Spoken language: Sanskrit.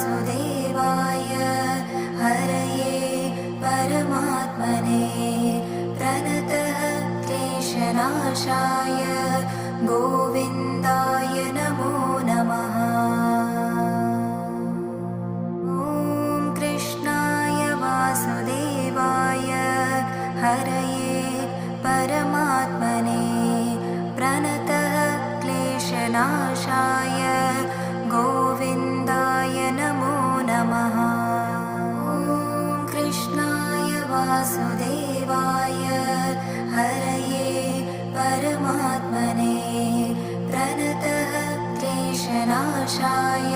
वासुदेवाय हरये परमात्मने प्रणतः क्लेशनाशाय गोविन्दाय नमो नमः। ॐ कृष्णाय वासुदेवाय हरये परमात्मने प्रणतः क्लेशनाशाय गोविन्दाय नमो नमः। ॐ कृष्णाय वासुदेवाय हरये परमात्मने प्रणतः क्लेशनाशाय